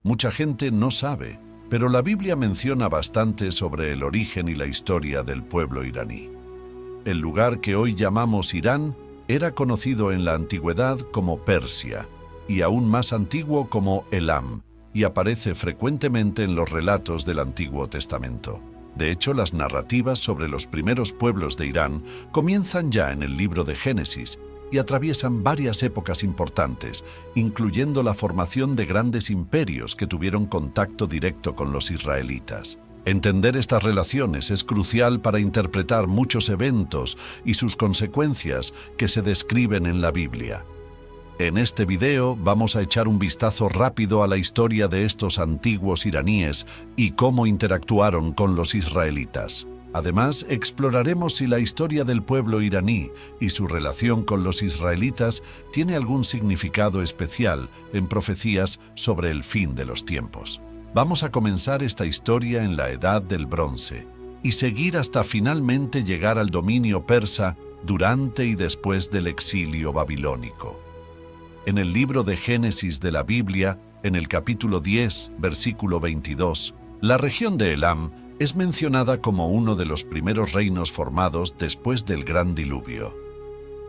Mucha gente no sabe, pero la Biblia menciona bastante sobre el origen y la historia del pueblo iraní. El lugar que hoy llamamos Irán era conocido en la antigüedad como Persia y aún más antiguo como Elam, y aparece frecuentemente en los relatos del Antiguo Testamento. De hecho, las narrativas sobre los primeros pueblos de Irán comienzan ya en el libro de Génesis y atraviesan varias épocas importantes, incluyendo la formación de grandes imperios que tuvieron contacto directo con los israelitas. Entender estas relaciones es crucial para interpretar muchos eventos y sus consecuencias que se describen en la Biblia. En este video vamos a echar un vistazo rápido a la historia de estos antiguos iraníes y cómo interactuaron con los israelitas. Además, exploraremos si la historia del pueblo iraní y su relación con los israelitas tiene algún significado especial en profecías sobre el fin de los tiempos. Vamos a comenzar esta historia en la Edad del Bronce y seguir hasta finalmente llegar al dominio persa durante y después del exilio babilónico. En el libro de Génesis de la Biblia, en el capítulo 10, versículo 22, la región de Elam es mencionada como uno de los primeros reinos formados después del Gran Diluvio.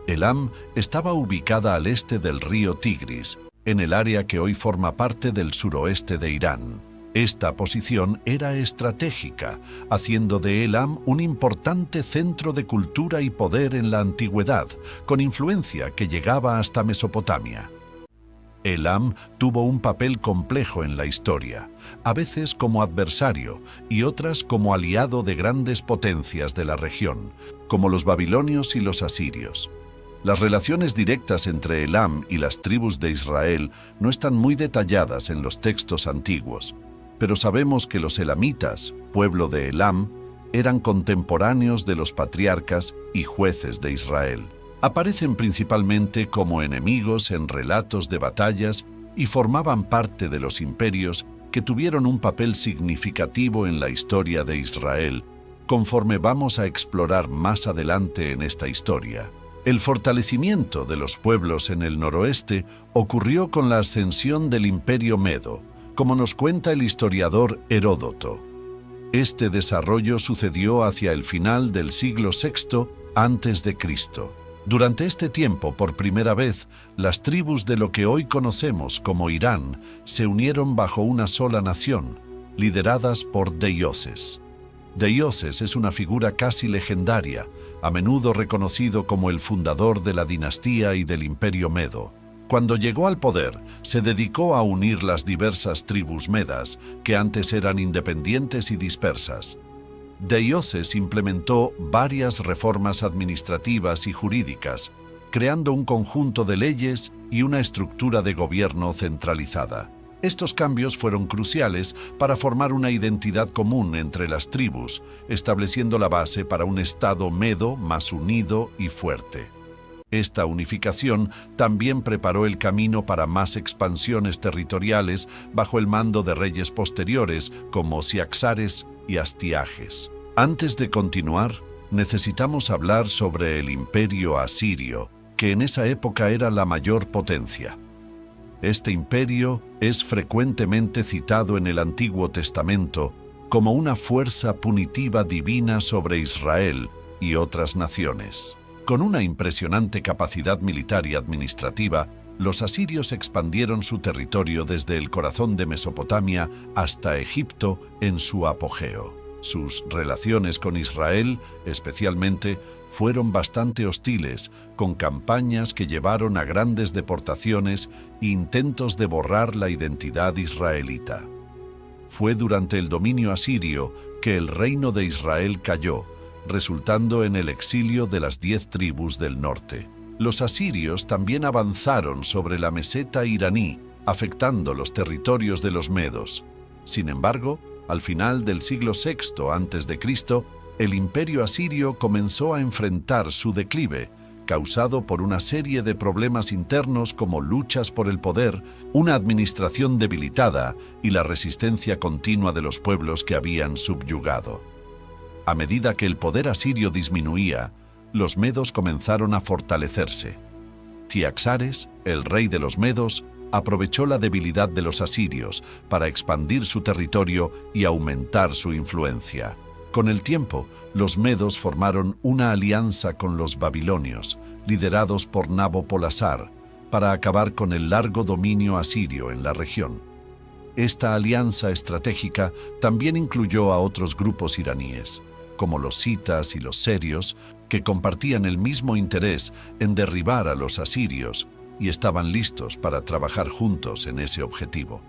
Elam estaba ubicada al este del río Tigris, en el área que hoy forma parte del suroeste de Irán. Esta posición era estratégica, haciendo de Elam un importante centro de cultura y poder en la antigüedad, con influencia que llegaba hasta Mesopotamia. Elam tuvo un papel complejo en la historia, a veces como adversario y otras como aliado de grandes potencias de la región, como los babilonios y los asirios. Las relaciones directas entre Elam y las tribus de Israel no están muy detalladas en los textos antiguos, pero sabemos que los elamitas, pueblo de Elam, eran contemporáneos de los patriarcas y jueces de Israel. Aparecen principalmente como enemigos en relatos de batallas y formaban parte de los imperios que tuvieron un papel significativo en la historia de Israel, conforme vamos a explorar más adelante en esta historia. El fortalecimiento de los pueblos en el noroeste ocurrió con la ascensión del Imperio Medo, como nos cuenta el historiador Heródoto. Este desarrollo sucedió hacia el final del siglo VI a.C. Durante este tiempo, por primera vez, las tribus de lo que hoy conocemos como Irán se unieron bajo una sola nación, lideradas por Deioces. Deioces es una figura casi legendaria, a menudo reconocido como el fundador de la dinastía y del Imperio Medo. Cuando llegó al poder, se dedicó a unir las diversas tribus medas, que antes eran independientes y dispersas. Deioces implementó varias reformas administrativas y jurídicas, creando un conjunto de leyes y una estructura de gobierno centralizada. Estos cambios fueron cruciales para formar una identidad común entre las tribus, estableciendo la base para un estado medo más unido y fuerte. Esta unificación también preparó el camino para más expansiones territoriales bajo el mando de reyes posteriores como Ciaxares y Astiages. Antes de continuar, necesitamos hablar sobre el Imperio Asirio, que en esa época era la mayor potencia. Este imperio es frecuentemente citado en el Antiguo Testamento como una fuerza punitiva divina sobre Israel y otras naciones. Con una impresionante capacidad militar y administrativa, los asirios expandieron su territorio desde el corazón de Mesopotamia hasta Egipto en su apogeo. Sus relaciones con Israel, especialmente, fueron bastante hostiles, con campañas que llevaron a grandes deportaciones e intentos de borrar la identidad israelita. Fue durante el dominio asirio que el reino de Israel cayó, resultando en el exilio de las 10 tribus del norte. Los asirios también avanzaron sobre la meseta iraní, afectando los territorios de los medos. Sin embargo, al final del siglo VI a.C., el imperio asirio comenzó a enfrentar su declive, causado por una serie de problemas internos como luchas por el poder, una administración debilitada y la resistencia continua de los pueblos que habían subyugado. A medida que el poder asirio disminuía, los medos comenzaron a fortalecerse. Ciaxares, el rey de los medos, aprovechó la debilidad de los asirios para expandir su territorio y aumentar su influencia. Con el tiempo, los medos formaron una alianza con los babilonios, liderados por Nabopolassar, para acabar con el largo dominio asirio en la región. Esta alianza estratégica también incluyó a otros grupos iraníes, como los citas y los serios, que compartían el mismo interés en derribar a los asirios y estaban listos para trabajar juntos en ese objetivo.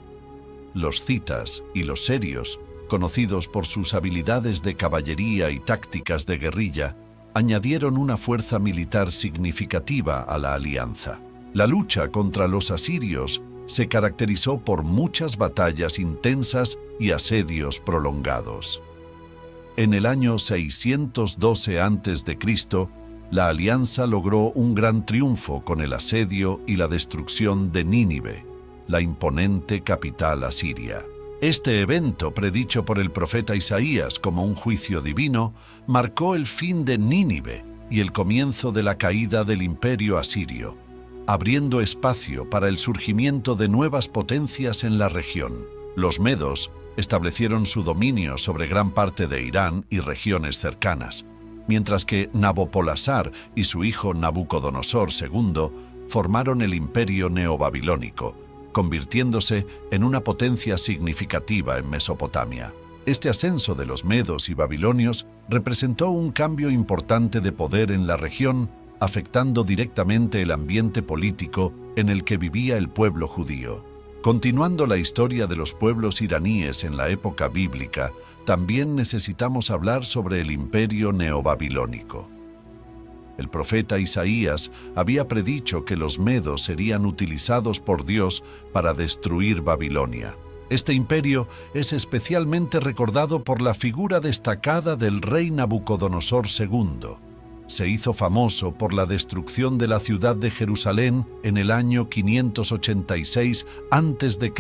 Los citas y los serios, conocidos por sus habilidades de caballería y tácticas de guerrilla, añadieron una fuerza militar significativa a la alianza. La lucha contra los asirios se caracterizó por muchas batallas intensas y asedios prolongados. En el año 612 a.C., la alianza logró un gran triunfo con el asedio y la destrucción de Nínive, la imponente capital asiria. Este evento, predicho por el profeta Isaías como un juicio divino, marcó el fin de Nínive y el comienzo de la caída del imperio asirio, abriendo espacio para el surgimiento de nuevas potencias en la región. Los medos establecieron su dominio sobre gran parte de Irán y regiones cercanas, mientras que Nabopolassar y su hijo Nabucodonosor II formaron el imperio neobabilónico, convirtiéndose en una potencia significativa en Mesopotamia. Este ascenso de los medos y babilonios representó un cambio importante de poder en la región, afectando directamente el ambiente político en el que vivía el pueblo judío. Continuando la historia de los pueblos iraníes en la época bíblica, también necesitamos hablar sobre el imperio neobabilónico. El profeta Isaías había predicho que los medos serían utilizados por Dios para destruir Babilonia. Este imperio es especialmente recordado por la figura destacada del rey Nabucodonosor II. Se hizo famoso por la destrucción de la ciudad de Jerusalén en el año 586 a.C.,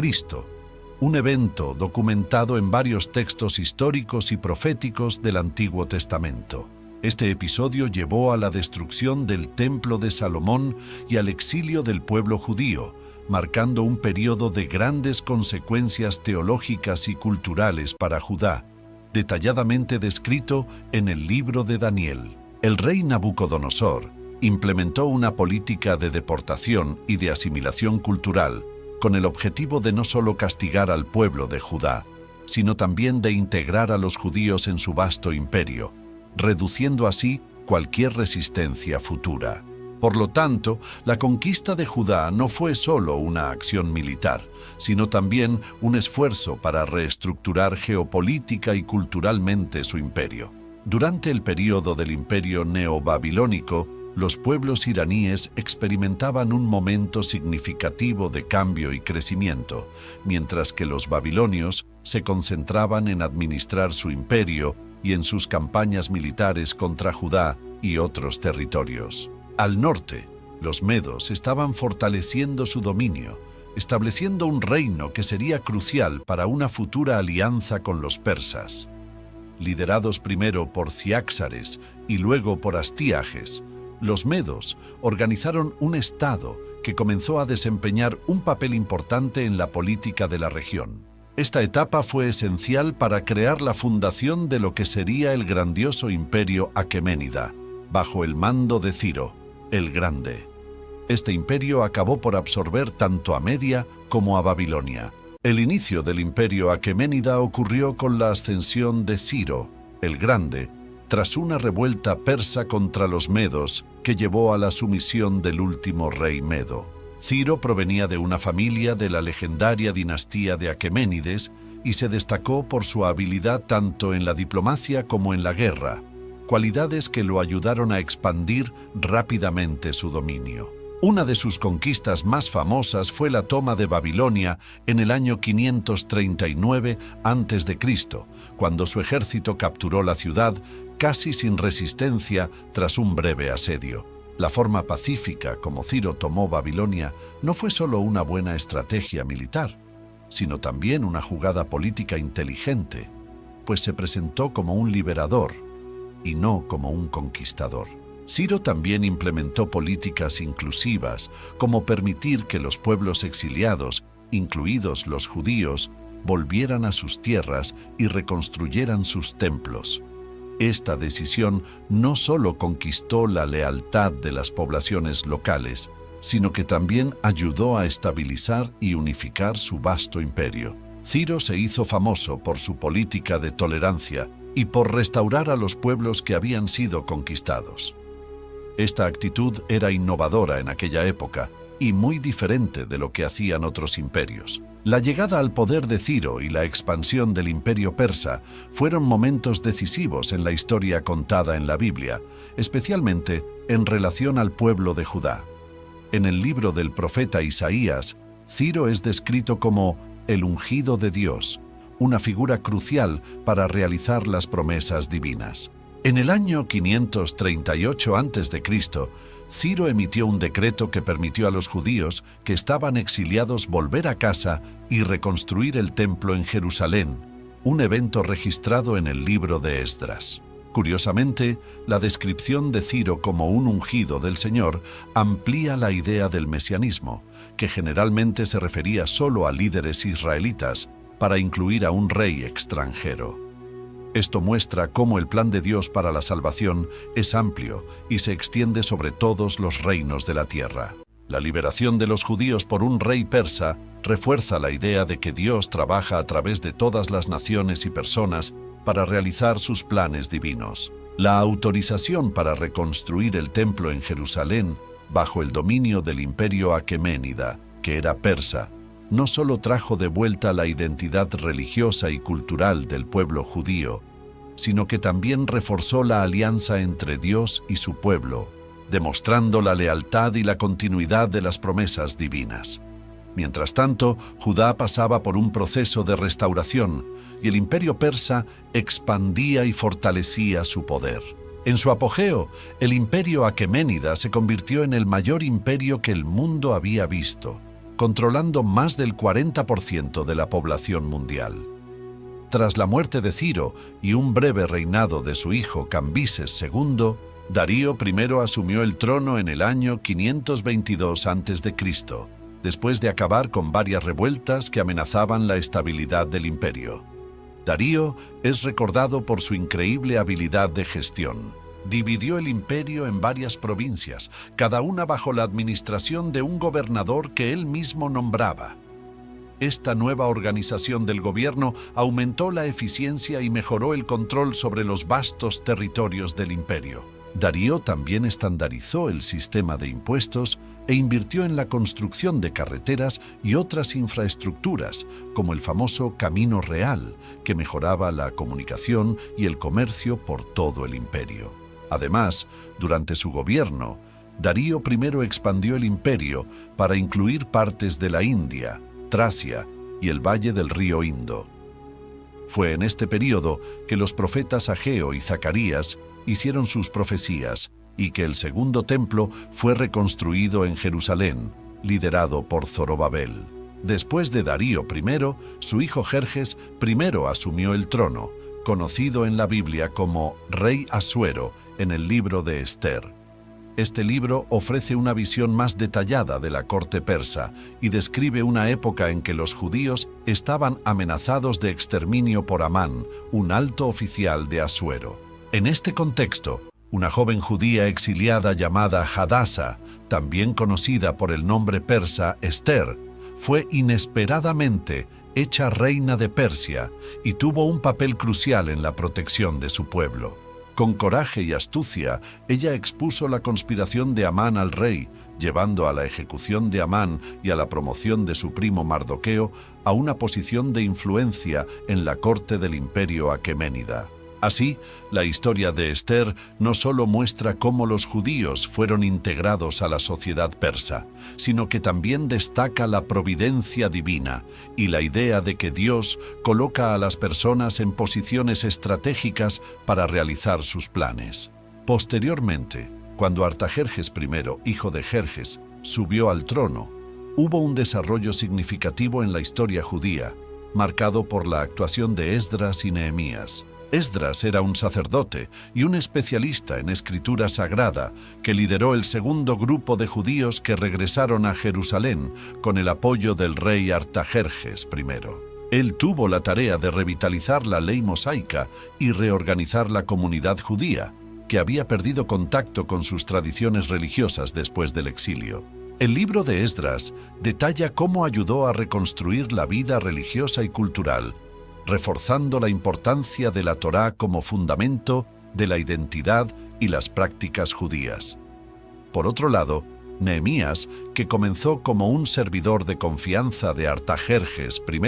un evento documentado en varios textos históricos y proféticos del Antiguo Testamento. Este episodio llevó a la destrucción del Templo de Salomón y al exilio del pueblo judío, marcando un periodo de grandes consecuencias teológicas y culturales para Judá, detalladamente descrito en el libro de Daniel. El rey Nabucodonosor implementó una política de deportación y de asimilación cultural con el objetivo de no solo castigar al pueblo de Judá, sino también de integrar a los judíos en su vasto imperio, reduciendo así cualquier resistencia futura. Por lo tanto, la conquista de Judá no fue solo una acción militar, sino también un esfuerzo para reestructurar geopolítica y culturalmente su imperio. Durante el período del imperio neobabilónico, los pueblos iraníes experimentaban un momento significativo de cambio y crecimiento, mientras que los babilonios se concentraban en administrar su imperio y en sus campañas militares contra Judá y otros territorios. Al norte, los medos estaban fortaleciendo su dominio, estableciendo un reino que sería crucial para una futura alianza con los persas. Liderados primero por Ciáxares y luego por Astíages, los medos organizaron un estado que comenzó a desempeñar un papel importante en la política de la región. Esta etapa fue esencial para crear la fundación de lo que sería el grandioso imperio aqueménida, bajo el mando de Ciro, el Grande. Este imperio acabó por absorber tanto a Media como a Babilonia. El inicio del imperio aqueménida ocurrió con la ascensión de Ciro, el Grande, tras una revuelta persa contra los medos que llevó a la sumisión del último rey medo. Ciro provenía de una familia de la legendaria dinastía de Aqueménides y se destacó por su habilidad tanto en la diplomacia como en la guerra, cualidades que lo ayudaron a expandir rápidamente su dominio. Una de sus conquistas más famosas fue la toma de Babilonia en el año 539 a.C., cuando su ejército capturó la ciudad casi sin resistencia tras un breve asedio. La forma pacífica como Ciro tomó Babilonia no fue solo una buena estrategia militar, sino también una jugada política inteligente, pues se presentó como un liberador y no como un conquistador. Ciro también implementó políticas inclusivas, como permitir que los pueblos exiliados, incluidos los judíos, volvieran a sus tierras y reconstruyeran sus templos. Esta decisión no solo conquistó la lealtad de las poblaciones locales, sino que también ayudó a estabilizar y unificar su vasto imperio. Ciro se hizo famoso por su política de tolerancia y por restaurar a los pueblos que habían sido conquistados. Esta actitud era innovadora en aquella época y muy diferente de lo que hacían otros imperios. La llegada al poder de Ciro y la expansión del imperio persa fueron momentos decisivos en la historia contada en la Biblia, especialmente en relación al pueblo de Judá. En el libro del profeta Isaías, Ciro es descrito como el ungido de Dios, una figura crucial para realizar las promesas divinas. En el año 538 a.C., Ciro emitió un decreto que permitió a los judíos que estaban exiliados volver a casa y reconstruir el templo en Jerusalén, un evento registrado en el libro de Esdras. Curiosamente, la descripción de Ciro como un ungido del Señor amplía la idea del mesianismo, que generalmente se refería solo a líderes israelitas, para incluir a un rey extranjero. Esto muestra cómo el plan de Dios para la salvación es amplio y se extiende sobre todos los reinos de la tierra. La liberación de los judíos por un rey persa refuerza la idea de que Dios trabaja a través de todas las naciones y personas para realizar sus planes divinos. La autorización para reconstruir el templo en Jerusalén, bajo el dominio del imperio aqueménida, que era persa, no solo trajo de vuelta la identidad religiosa y cultural del pueblo judío, sino que también reforzó la alianza entre Dios y su pueblo, demostrando la lealtad y la continuidad de las promesas divinas. Mientras tanto, Judá pasaba por un proceso de restauración y el imperio persa expandía y fortalecía su poder. En su apogeo, el imperio aqueménida se convirtió en el mayor imperio que el mundo había visto, controlando más del 40% de la población mundial. Tras la muerte de Ciro y un breve reinado de su hijo Cambises II, Darío I asumió el trono en el año 522 a.C., después de acabar con varias revueltas que amenazaban la estabilidad del imperio. Darío es recordado por su increíble habilidad de gestión. Dividió el imperio en varias provincias, cada una bajo la administración de un gobernador que él mismo nombraba. Esta nueva organización del gobierno aumentó la eficiencia y mejoró el control sobre los vastos territorios del imperio. Darío también estandarizó el sistema de impuestos e invirtió en la construcción de carreteras y otras infraestructuras, como el famoso Camino Real, que mejoraba la comunicación y el comercio por todo el imperio. Además, durante su gobierno, Darío I expandió el imperio para incluir partes de la India, Tracia y el valle del río Indo. Fue en este período que los profetas Ageo y Zacarías hicieron sus profecías y que el segundo templo fue reconstruido en Jerusalén, liderado por Zorobabel. Después de Darío I, su hijo Jerjes I asumió el trono, conocido en la Biblia como Rey Asuero en el libro de Esther. Este libro ofrece una visión más detallada de la corte persa y describe una época en que los judíos estaban amenazados de exterminio por Amán, un alto oficial de Asuero. En este contexto, una joven judía exiliada llamada Hadasa, también conocida por el nombre persa Esther, fue inesperadamente hecha reina de Persia y tuvo un papel crucial en la protección de su pueblo. Con coraje y astucia, ella expuso la conspiración de Amán al rey, llevando a la ejecución de Amán y a la promoción de su primo Mardoqueo a una posición de influencia en la corte del imperio aqueménida. Así, la historia de Esther no solo muestra cómo los judíos fueron integrados a la sociedad persa, sino que también destaca la providencia divina y la idea de que Dios coloca a las personas en posiciones estratégicas para realizar sus planes. Posteriormente, cuando Artajerjes I, hijo de Jerjes, subió al trono, hubo un desarrollo significativo en la historia judía, marcado por la actuación de Esdras y Nehemías. Esdras era un sacerdote y un especialista en escritura sagrada que lideró el segundo grupo de judíos que regresaron a Jerusalén con el apoyo del rey Artajerjes I. Él tuvo la tarea de revitalizar la ley mosaica y reorganizar la comunidad judía, que había perdido contacto con sus tradiciones religiosas después del exilio. El libro de Esdras detalla cómo ayudó a reconstruir la vida religiosa y cultural, reforzando la importancia de la Torá como fundamento de la identidad y las prácticas judías. Por otro lado, Nehemías, que comenzó como un servidor de confianza de Artajerjes I,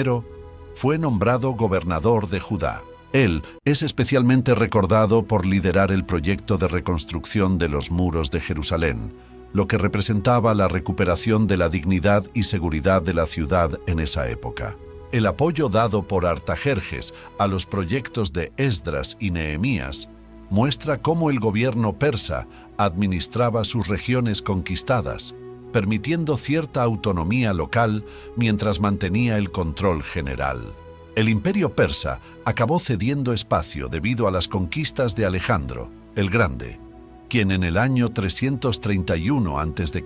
fue nombrado gobernador de Judá. Él es especialmente recordado por liderar el proyecto de reconstrucción de los muros de Jerusalén, lo que representaba la recuperación de la dignidad y seguridad de la ciudad en esa época. El apoyo dado por Artajerjes a los proyectos de Esdras y Nehemías muestra cómo el gobierno persa administraba sus regiones conquistadas, permitiendo cierta autonomía local mientras mantenía el control general. El imperio persa acabó cediendo espacio debido a las conquistas de Alejandro el Grande, quien en el año 331 a.C.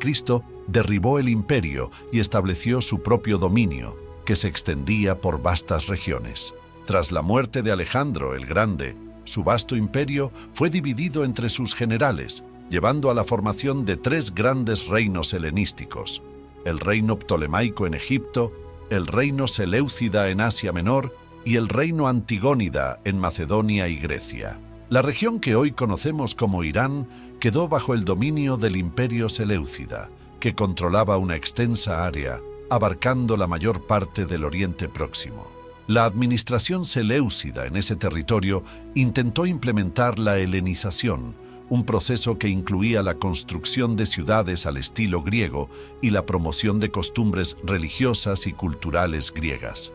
derribó el imperio y estableció su propio dominio, que se extendía por vastas regiones. Tras la muerte de Alejandro el Grande, su vasto imperio fue dividido entre sus generales, llevando a la formación de 3 grandes reinos helenísticos: el reino ptolemaico en Egipto, el reino seleucida en Asia Menor y el reino antigónida en Macedonia y Grecia. La región que hoy conocemos como Irán quedó bajo el dominio del imperio seleucida, que controlaba una extensa área, abarcando la mayor parte del Oriente Próximo. La administración seleucida en ese territorio intentó implementar la helenización, un proceso que incluía la construcción de ciudades al estilo griego y la promoción de costumbres religiosas y culturales griegas.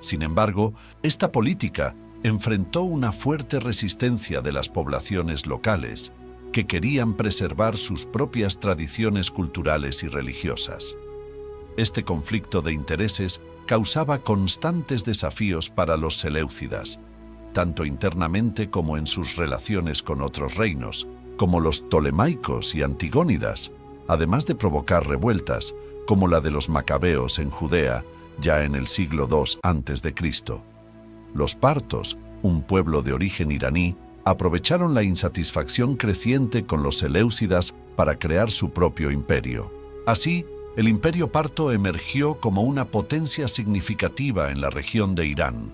Sin embargo, esta política enfrentó una fuerte resistencia de las poblaciones locales, que querían preservar sus propias tradiciones culturales y religiosas. Este conflicto de intereses causaba constantes desafíos para los seleucidas, tanto internamente como en sus relaciones con otros reinos, como los ptolemaicos y antigónidas, además de provocar revueltas, como la de los macabeos en Judea, ya en el siglo II a.C. Los partos, un pueblo de origen iraní, aprovecharon la insatisfacción creciente con los seleucidas para crear su propio imperio. Así, el imperio parto emergió como una potencia significativa en la región de Irán.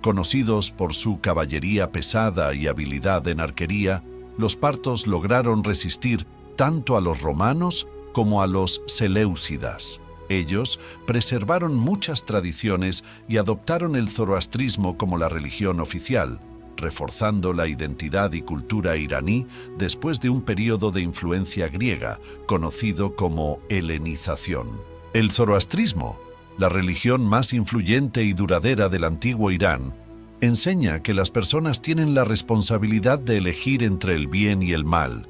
Conocidos por su caballería pesada y habilidad en arquería, los partos lograron resistir tanto a los romanos como a los seleucidas. Ellos preservaron muchas tradiciones y adoptaron el zoroastrismo como la religión oficial, reforzando la identidad y cultura iraní después de un período de influencia griega, conocido como helenización. El zoroastrismo, la religión más influyente y duradera del antiguo Irán, enseña que las personas tienen la responsabilidad de elegir entre el bien y el mal,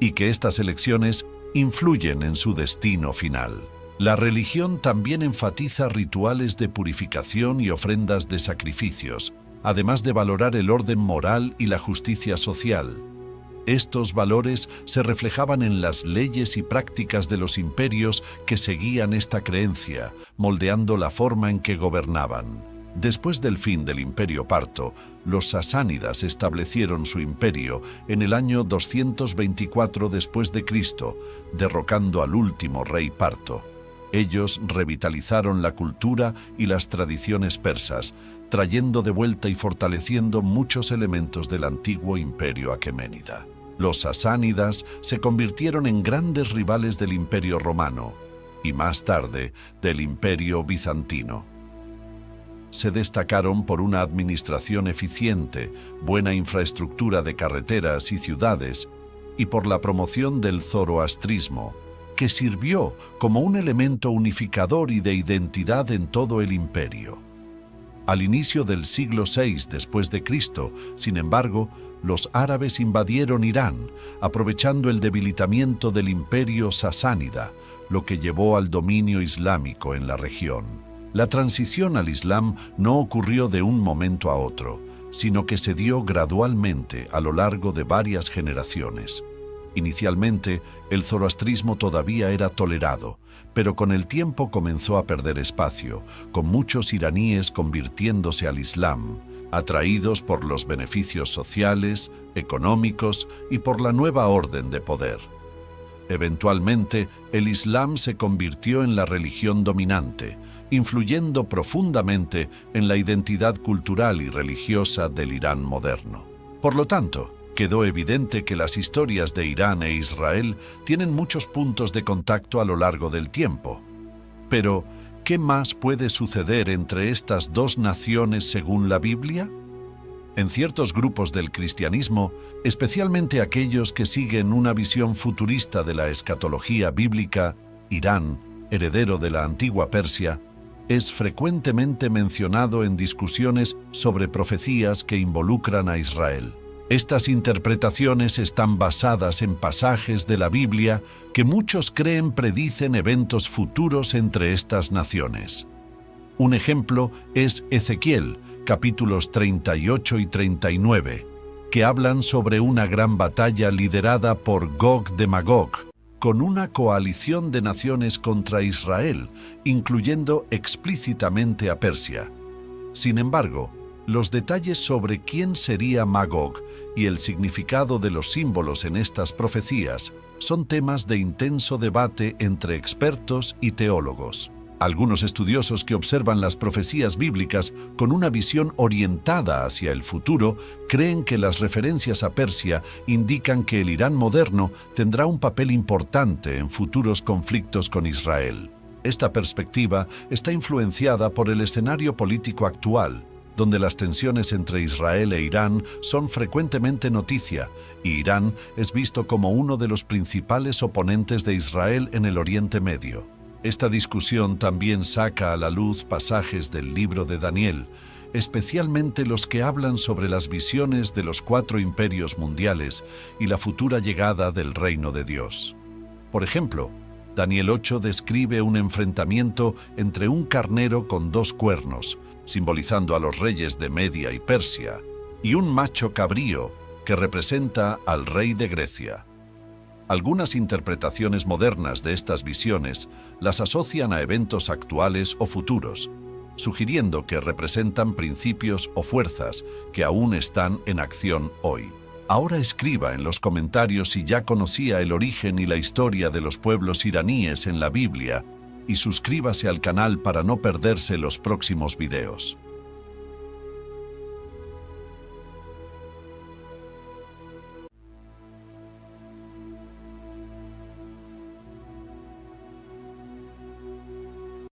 y que estas elecciones influyen en su destino final. La religión también enfatiza rituales de purificación y ofrendas de sacrificios, además de valorar el orden moral y la justicia social. Estos valores se reflejaban en las leyes y prácticas de los imperios que seguían esta creencia, moldeando la forma en que gobernaban. Después del fin del imperio parto, los sasánidas establecieron su imperio en el año 224 después de Cristo, derrocando al último rey parto. Ellos revitalizaron la cultura y las tradiciones persas, trayendo de vuelta y fortaleciendo muchos elementos del antiguo imperio aqueménida. Los sasánidas se convirtieron en grandes rivales del imperio romano y más tarde del imperio bizantino. Se destacaron por una administración eficiente, buena infraestructura de carreteras y ciudades y por la promoción del zoroastrismo, que sirvió como un elemento unificador y de identidad en todo el imperio. Al inicio del siglo VI después de Cristo, sin embargo, los árabes invadieron Irán, aprovechando el debilitamiento del imperio sasánida, lo que llevó al dominio islámico en la región. La transición al Islam no ocurrió de un momento a otro, sino que se dio gradualmente a lo largo de varias generaciones. Inicialmente, el zoroastrismo todavía era tolerado, pero con el tiempo comenzó a perder espacio, con muchos iraníes convirtiéndose al Islam, atraídos por los beneficios sociales, económicos y por la nueva orden de poder. Eventualmente, el Islam se convirtió en la religión dominante, influyendo profundamente en la identidad cultural y religiosa del Irán moderno. Por lo tanto, quedó evidente que las historias de Irán e Israel tienen muchos puntos de contacto a lo largo del tiempo. Pero, ¿qué más puede suceder entre estas dos naciones según la Biblia? En ciertos grupos del cristianismo, especialmente aquellos que siguen una visión futurista de la escatología bíblica, Irán, heredero de la antigua Persia, es frecuentemente mencionado en discusiones sobre profecías que involucran a Israel. Estas interpretaciones están basadas en pasajes de la Biblia que muchos creen predicen eventos futuros entre estas naciones. Un ejemplo es Ezequiel, capítulos 38 y 39, que hablan sobre una gran batalla liderada por Gog de Magog, con una coalición de naciones contra Israel, incluyendo explícitamente a Persia. Sin embargo, los detalles sobre quién sería Magog y el significado de los símbolos en estas profecías son temas de intenso debate entre expertos y teólogos. Algunos estudiosos que observan las profecías bíblicas con una visión orientada hacia el futuro creen que las referencias a Persia indican que el Irán moderno tendrá un papel importante en futuros conflictos con Israel. Esta perspectiva está influenciada por el escenario político actual, donde las tensiones entre Israel e Irán son frecuentemente noticia, y Irán es visto como uno de los principales oponentes de Israel en el Oriente Medio. Esta discusión también saca a la luz pasajes del libro de Daniel, especialmente los que hablan sobre las visiones de los 4 imperios mundiales y la futura llegada del reino de Dios. Por ejemplo, Daniel 8 describe un enfrentamiento entre un carnero con 2 cuernos, simbolizando a los reyes de Media y Persia, y un macho cabrío, que representa al rey de Grecia. Algunas interpretaciones modernas de estas visiones las asocian a eventos actuales o futuros, sugiriendo que representan principios o fuerzas que aún están en acción hoy. Ahora escriba en los comentarios si ya conocía el origen y la historia de los pueblos iraníes en la Biblia y suscríbase al canal para no perderse los próximos videos.